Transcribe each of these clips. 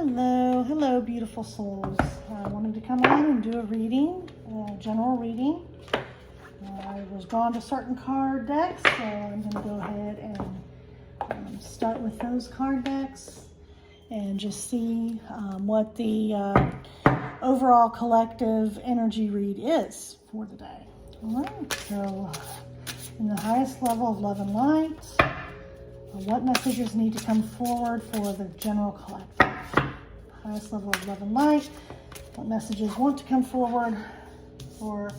Hello, beautiful souls. I wanted to come on and do a reading, a general reading. I was drawn to certain card decks, so I'm going to go ahead and start with those card decks and just see what the overall collective energy read is for the day. All right, so in the highest level of love and light, what messages need to come forward for the general collective? Highest level of love and light. What messages want to come forward for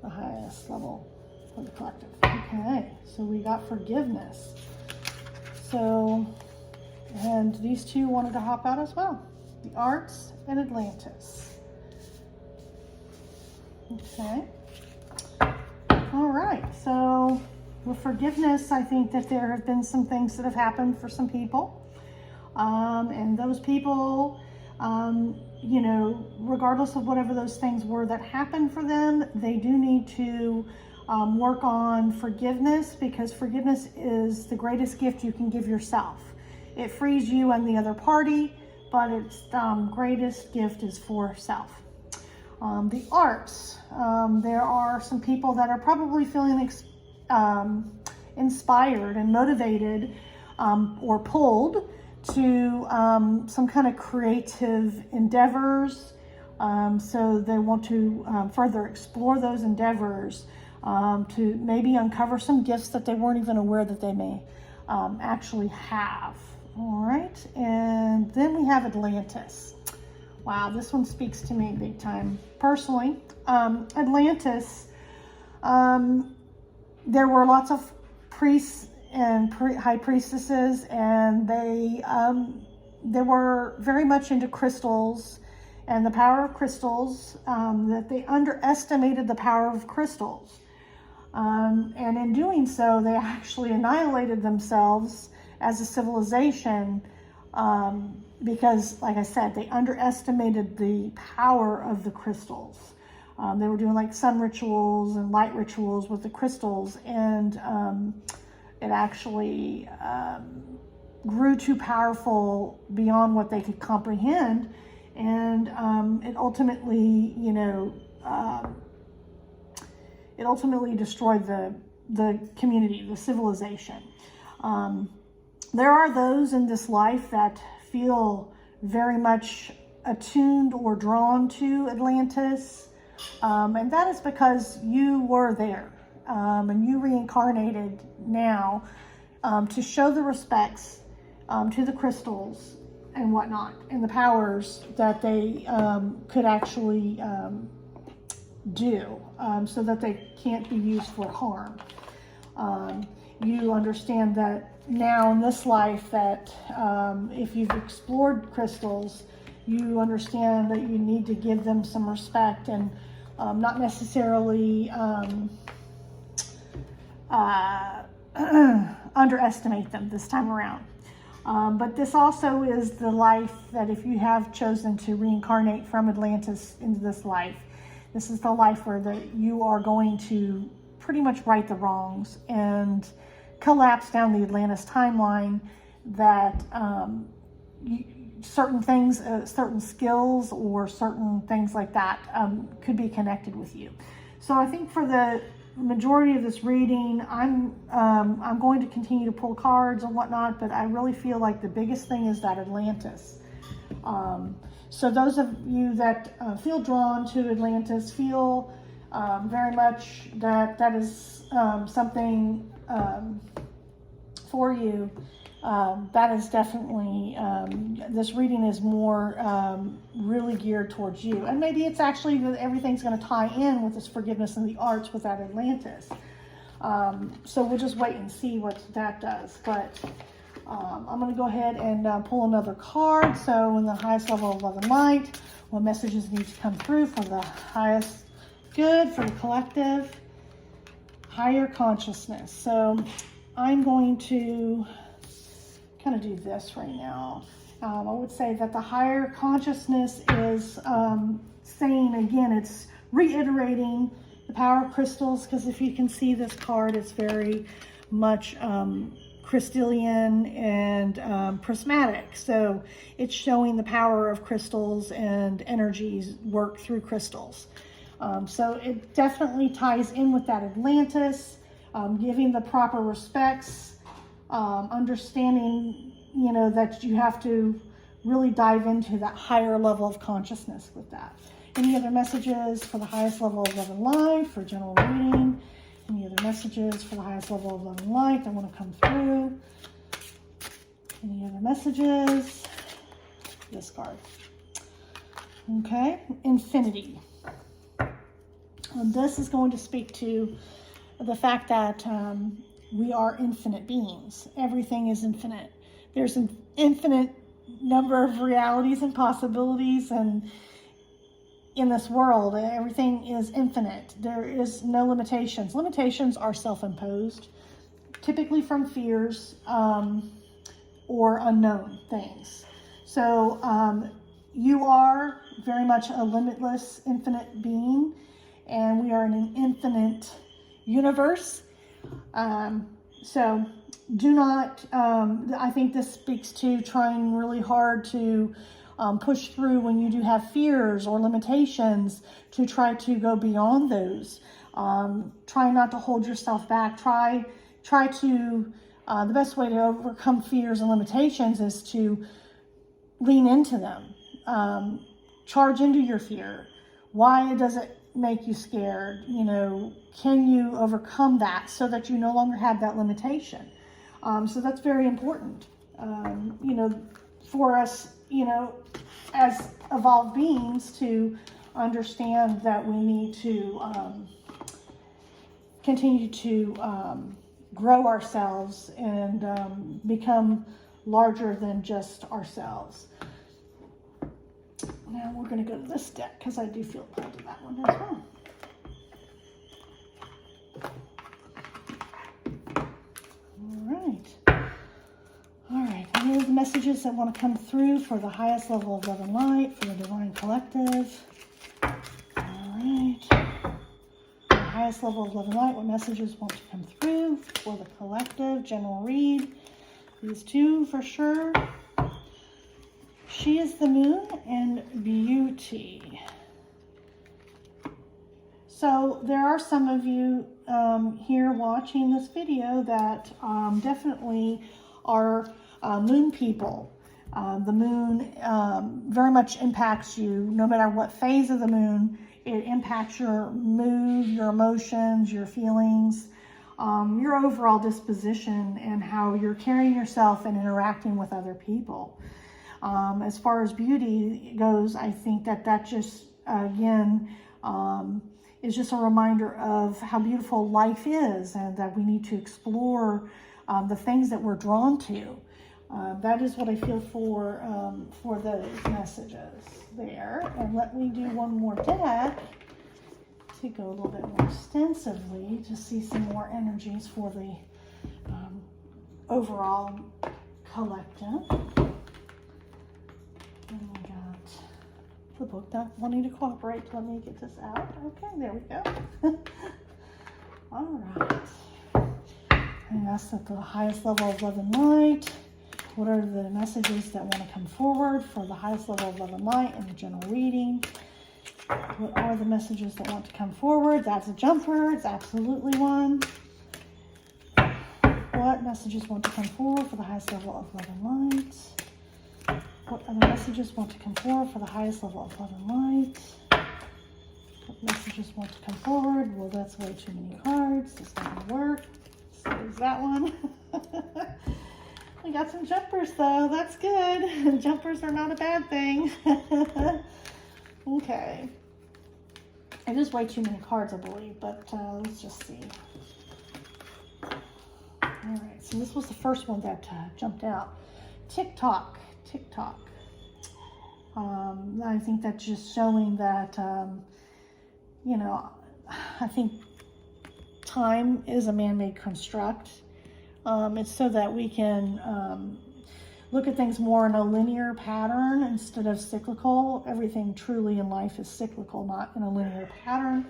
the highest level for the collective? Okay, so we got forgiveness. So, and these two wanted to hop out as well. The Arts and Atlantis. Okay. All right, so with forgiveness, I think that there have been some things that have happened for some people. And those people, you know, regardless of whatever those things were that happened for them, they do need to work on forgiveness, because forgiveness is the greatest gift you can give yourself. It frees you and the other party, but its greatest gift is for self. The arts, there are some people that are probably feeling inspired and motivated or pulled to some kind of creative endeavors. So they want to further explore those endeavors, to maybe uncover some gifts that they weren't even aware that they may actually have. All right, and then we have Atlantis. Wow, this one speaks to me big time. Personally, Atlantis, there were lots of priests and high priestesses, and they were very much into crystals and the power of crystals, that they underestimated the power of crystals. And in doing so, they actually annihilated themselves as a civilization, because, like I said, they underestimated the power of the crystals. They were doing like sun rituals and light rituals with the crystals, and it actually grew too powerful beyond what they could comprehend, and it ultimately, you know, it ultimately destroyed the community, the civilization. There are those in this life that feel very much attuned or drawn to Atlantis, and that is because you were there, and you reincarnated now to show the respects to the crystals and whatnot, and the powers that they could actually do, so that they can't be used for harm. You understand that now in this life, that if you've explored crystals, you understand that you need to give them some respect, and not necessarily underestimate them this time around. But this also is the life that, if you have chosen to reincarnate from Atlantis into this life, this is the life where you are going to pretty much right the wrongs and collapse down the Atlantis timeline, that certain things, certain skills or certain things like that could be connected with you. So I think for the majority of this reading, I'm going to continue to pull cards and whatnot, but I really feel like the biggest thing is that Atlantis. So those of you that feel drawn to Atlantis, feel very much that is something for you, that is definitely, this reading is more really geared towards you. And maybe it's actually that everything's going to tie in with this forgiveness and the arts with that Atlantis. So we'll just wait and see what that does. But I'm going to go ahead and pull another card. So in the highest level of love and light, what messages need to come through for the highest good, for the collective? Higher consciousness. So I'm going to kind of do this right now. I would say that the higher consciousness is saying, again, it's reiterating the power of crystals, because if you can see this card, it's very much crystalline and prismatic. So it's showing the power of crystals and energies work through crystals. So it definitely ties in with that Atlantis, giving the proper respects, understanding, you know, that you have to really dive into that higher level of consciousness with that. Any other messages for the highest level of love and light for general reading? Any other messages for the highest level of love and light that want to come through? Any other messages? This card. Okay, Infinity. And this is going to speak to the fact that we are infinite beings. Everything is infinite. There's an infinite number of realities and possibilities, and in this world, everything is infinite. There is no limitations. Limitations are self-imposed, typically from fears or unknown things. So you are very much a limitless, infinite being, and we are in an infinite universe. So do not, I think this speaks to trying really hard to push through when you do have fears or limitations, to try to go beyond those. Try not to hold yourself back. Try to, the best way to overcome fears and limitations is to lean into them. Charge into your fear. Why does it make you scared? You know, can you overcome that so that you no longer have that limitation? So that's very important, you know, for us, you know, as evolved beings, to understand that we need to continue to grow ourselves and become larger than just ourselves. Now we're going to go to this deck because I do feel pulled to that one as well. All right, and here's the messages that want to come through for the highest level of love and light for the Divine Collective. All right, the highest level of love and light, what messages want to come through for the collective general read? These two for sure. She is the moon and beauty. So there are some of you here watching this video that definitely are moon people. The moon very much impacts you. No matter what phase of the moon, it impacts your mood, your emotions, your feelings, your overall disposition, and how you're carrying yourself and interacting with other people. As far as beauty goes, I think that just, again, is just a reminder of how beautiful life is, and that we need to explore the things that we're drawn to. That is what I feel for those messages there. And let me do one more deck to go a little bit more extensively to see some more energies for the overall collective. And we got the book not wanting to cooperate. Let me get this out. Okay, there we go. All right. And that's at the highest level of love and light. What are the messages that want to come forward for the highest level of love and light in the general reading? What are the messages that want to come forward? That's a jumper. It's absolutely one. What messages want to come forward for the highest level of love and light? What other messages want to come forward for the highest level of love and light? What messages want to come forward? Well, that's way too many cards. It's not going to work. So there's that one. We got some jumpers, though. That's good. Jumpers are not a bad thing. Okay. It is way too many cards, I believe, but let's just see. All right, so this was the first one that jumped out. TikTok. I think that's just showing that, you know, I think time is a man-made construct. It's so that we can look at things more in a linear pattern instead of cyclical. Everything truly in life is cyclical, not in a linear pattern.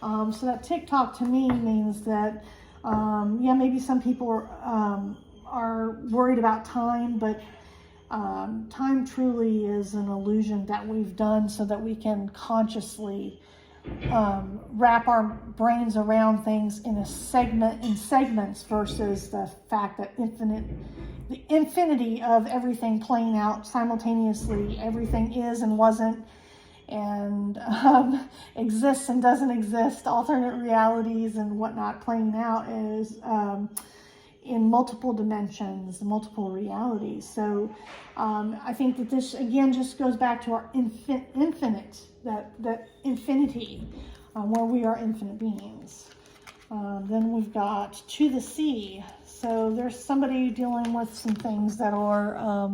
So that TikTok to me means that, yeah, maybe some people are worried about time, but time truly is an illusion that we've done so that we can consciously wrap our brains around things in segments versus the fact that the infinity of everything playing out simultaneously, everything is and wasn't, and exists and doesn't exist, alternate realities and whatnot playing out is in multiple dimensions, multiple realities. So I think that this again just goes back to our infinite, that infinity, where we are infinite beings. Then we've got to the sea. So there's somebody dealing with some things that are a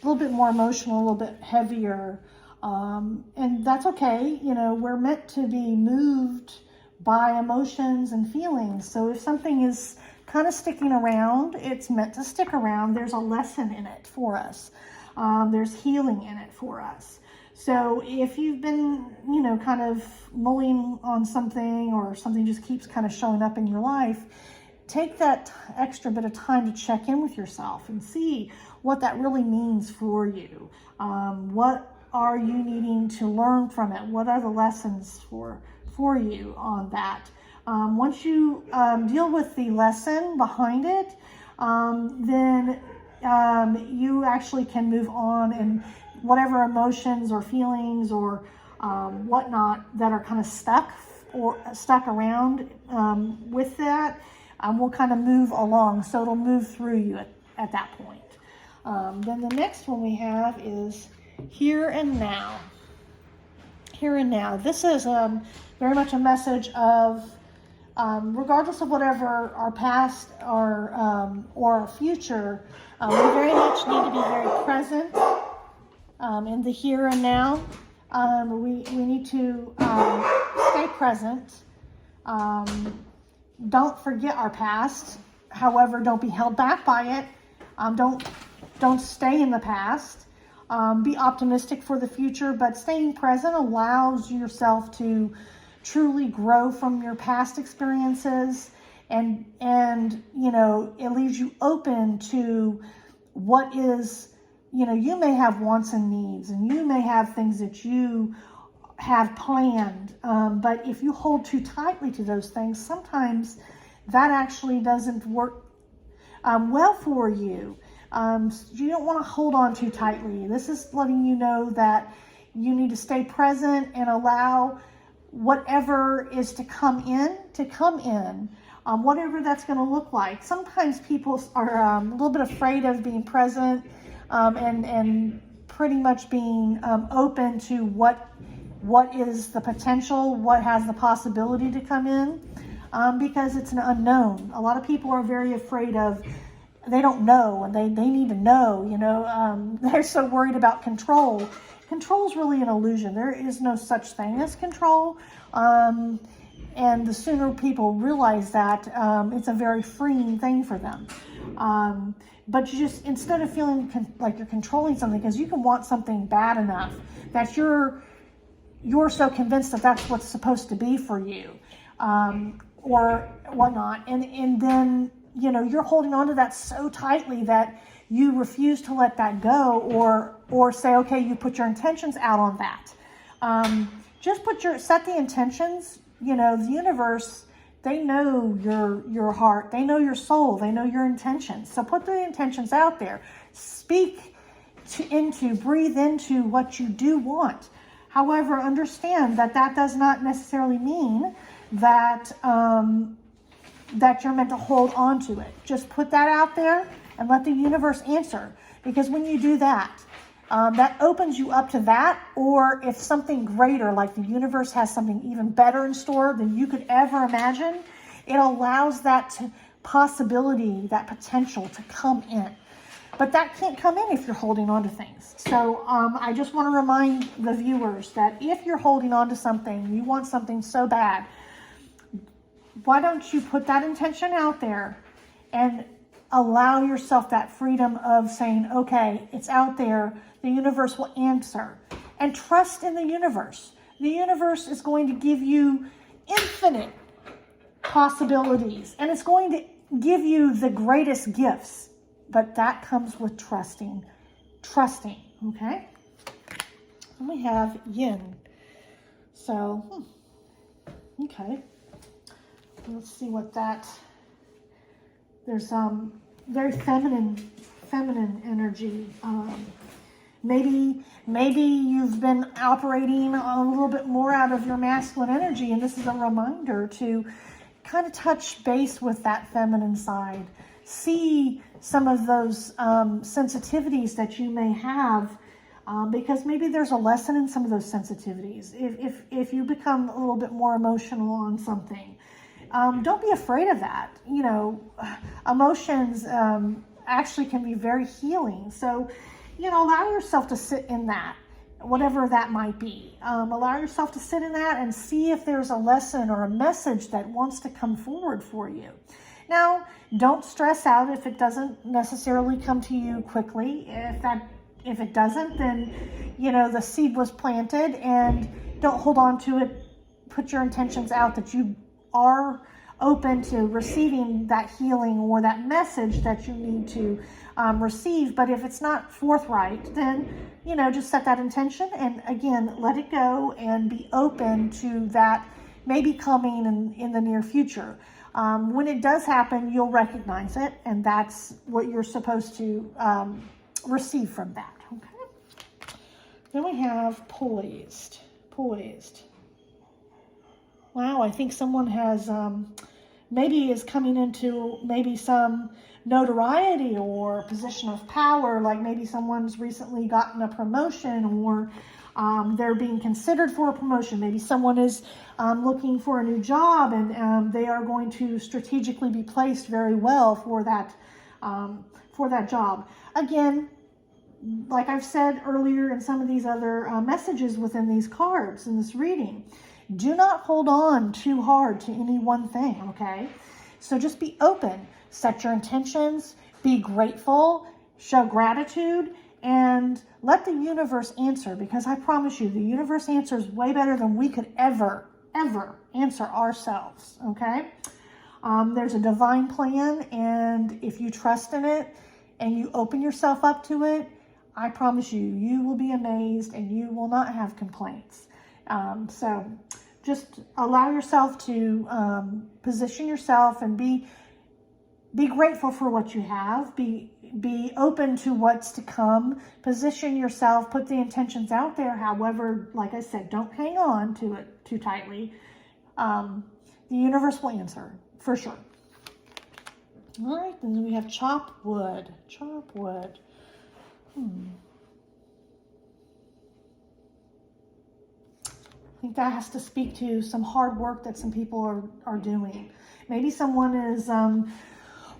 little bit more emotional, a little bit heavier. And that's okay. You know, we're meant to be moved by emotions and feelings. So if something is kind of sticking around, it's meant to stick around. There's a lesson in it for us. There's healing in it for us. So if you've been, you know, kind of mulling on something, or something just keeps kind of showing up in your life, take that extra bit of time to check in with yourself and see what that really means for you. What are you needing to learn from it? What are the lessons for you on that? Once you deal with the lesson behind it, then you actually can move on, and whatever emotions or feelings or whatnot that are kind of stuck around with that, will kind of move along. So it'll move through you at that point. Then the next one we have is here and now. Here and now. This is very much a message of regardless of whatever our past or our future, we very much need to be very present in the here and now. We need to stay present. Don't forget our past. However, don't be held back by it. Don't stay in the past. Be optimistic for the future, but staying present allows yourself to truly grow from your past experiences, and you know, it leaves you open to what is, you know, you may have wants and needs, and you may have things that you have planned, but if you hold too tightly to those things, sometimes that actually doesn't work well for you. You don't want to hold on too tightly. This is letting you know that you need to stay present and allow whatever is to come in, whatever that's going to look like. Sometimes people are a little bit afraid of being present and pretty much being open to what is the potential, what has the possibility to come in, because it's an unknown. A lot of people are very afraid of, they don't know, and they need to know, you know. They're so worried about control. Control is really an illusion. There is no such thing as control. And the sooner people realize that, it's a very freeing thing for them. But you just, instead of feeling like you're controlling something, because you can want something bad enough that you're so convinced that that's what's supposed to be for you, or whatnot. And then, you know, you're holding on to that so tightly that you refuse to let that go, or say, okay, you put your intentions out on that. Just set the intentions. You know, the universe, they know your heart, they know your soul, they know your intentions. So put the intentions out there. Speak breathe into what you do want. However, understand that does not necessarily mean that that you're meant to hold on to it. Just put that out there and let the universe answer. Because when you do that, that opens you up to that. Or if something greater, like the universe has something even better in store than you could ever imagine, it allows that possibility, that potential to come in. But that can't come in if you're holding on to things. So I just want to remind the viewers that if you're holding on to something, you want something so bad, why don't you put that intention out there and allow yourself that freedom of saying, okay, it's out there, the universe will answer. And trust in the universe. The universe is going to give you infinite possibilities, and it's going to give you the greatest gifts, but that comes with trusting, okay? And we have yin. So, okay. Let's see what that, there's very feminine energy. Maybe you've been operating a little bit more out of your masculine energy, and this is a reminder to kind of touch base with that feminine side. See some of those sensitivities that you may have, because maybe there's a lesson in some of those sensitivities. If you become a little bit more emotional on something, don't be afraid of that. You know, emotions actually can be very healing. So, you know, allow yourself to sit in that, whatever that might be. Allow yourself to sit in that and see if there's a lesson or a message that wants to come forward for you. Now, don't stress out if it doesn't necessarily come to you quickly. If it doesn't, then, you know, the seed was planted, and don't hold on to it. Put your intentions out that you are open to receiving that healing or that message that you need to receive. But if it's not forthright, then, you know, just set that intention and again, let it go and be open to that maybe coming in the near future. When it does happen, you'll recognize it, and that's what you're supposed to receive from that. Okay. Then we have poised. Wow, I think someone has maybe is coming into maybe some notoriety or position of power, like maybe someone's recently gotten a promotion, or they're being considered for a promotion. Maybe someone is looking for a new job, and they are going to strategically be placed very well for that job. Again, like I've said earlier in some of these other messages within these cards in this reading, do not hold on too hard to any one thing, okay? So just be open, set your intentions, be grateful, show gratitude, and let the universe answer, because I promise you, the universe answers way better than we could ever answer ourselves, okay? There's a divine plan, and if you trust in it and you open yourself up to it, I promise you, you will be amazed and you will not have complaints. So just allow yourself to position yourself and be grateful for what you have. Be open to what's to come. Position yourself, put the intentions out there. However, like I said, don't hang on to it too tightly. The universe will answer, for sure. All right, and then we have chop wood. I think that has to speak to some hard work that some people are doing. Maybe someone is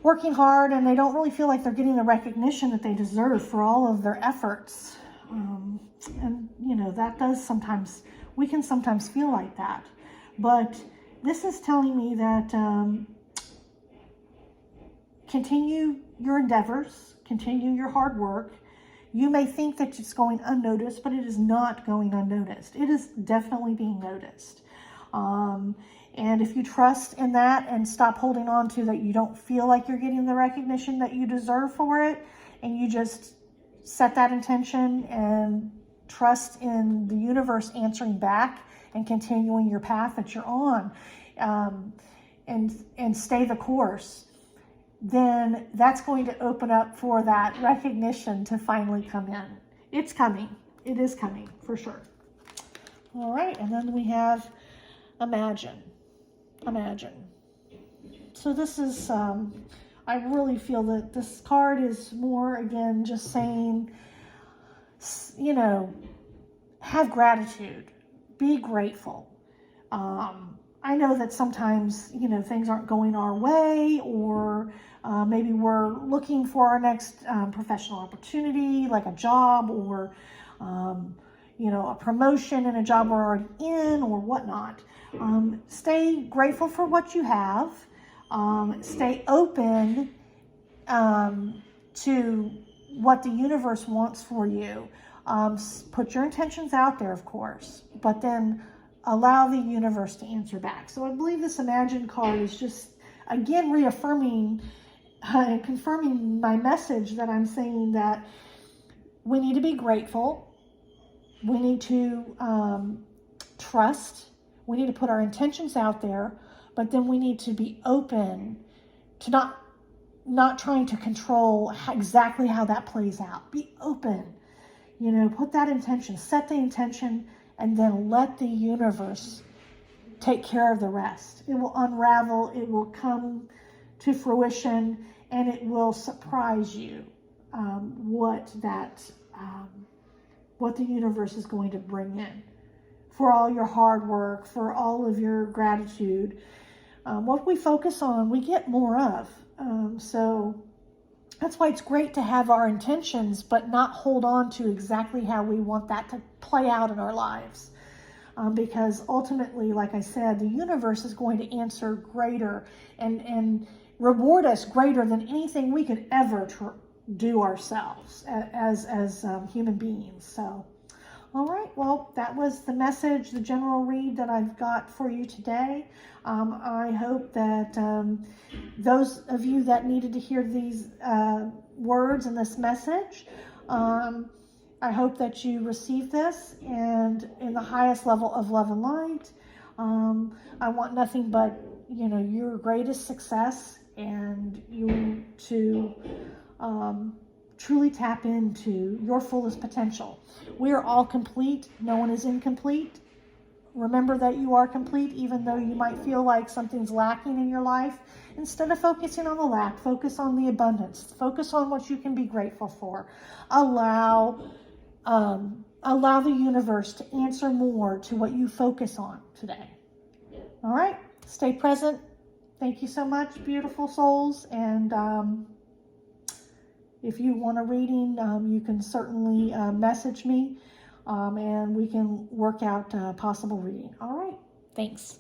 working hard and they don't really feel like they're getting the recognition that they deserve for all of their efforts. And, you know, that does sometimes, we can sometimes feel like that. But this is telling me that continue your endeavors, continue your hard work. You may think that it's going unnoticed, but it is not going unnoticed. It is definitely being noticed. And if you trust in that and stop holding on to that you don't feel like you're getting the recognition that you deserve for it, and you just set that intention and trust in the universe answering back and continuing your path that you're on, and stay the course, then that's going to open up for that recognition to finally come in. It's coming. It is coming, for sure. All right, and then we have imagine. So this is, I really feel that this card is more, again, just saying, you know, have gratitude. Be grateful. I know that sometimes, you know, things aren't going our way, or maybe we're looking for our next professional opportunity, like a job, or, you know, a promotion in a job we're already in, or whatnot. Stay grateful for what you have. Stay open to what the universe wants for you. Put your intentions out there, of course, but then allow the universe to answer back. So I believe this Imagine card is just again, reaffirming and confirming my message that I'm saying that we need to be grateful. We need to trust. We need to put our intentions out there, but then we need to be open to not trying to control exactly how that plays out. Be open, put that intention, set the intention, and then let the universe take care of the rest. It will unravel, it will come to fruition, and it will surprise you what the universe is going to bring in for all your hard work, for all of your gratitude. What we focus on, we get more of. So that's why it's great to have our intentions, but not hold on to exactly how we want that to play out in our lives. Because ultimately, like I said, the universe is going to answer greater and reward us greater than anything we could ever do ourselves as human beings. So, all right, well, that was the message, the general read that I've got for you today. I hope that those of you that needed to hear these words and this message, I hope that you receive this and in the highest level of love and light. I want nothing but, your greatest success and you to truly tap into your fullest potential. We are all complete. No one is incomplete. Remember that you are complete, even though you might feel like something's lacking in your life. Instead of focusing on the lack, focus on the abundance. Focus on what you can be grateful for. Allow the universe to answer more to what you focus on today. All right, stay present. Thank you so much, beautiful souls. And if you want a reading, you can certainly message me and we can work out a possible reading. All right, thanks.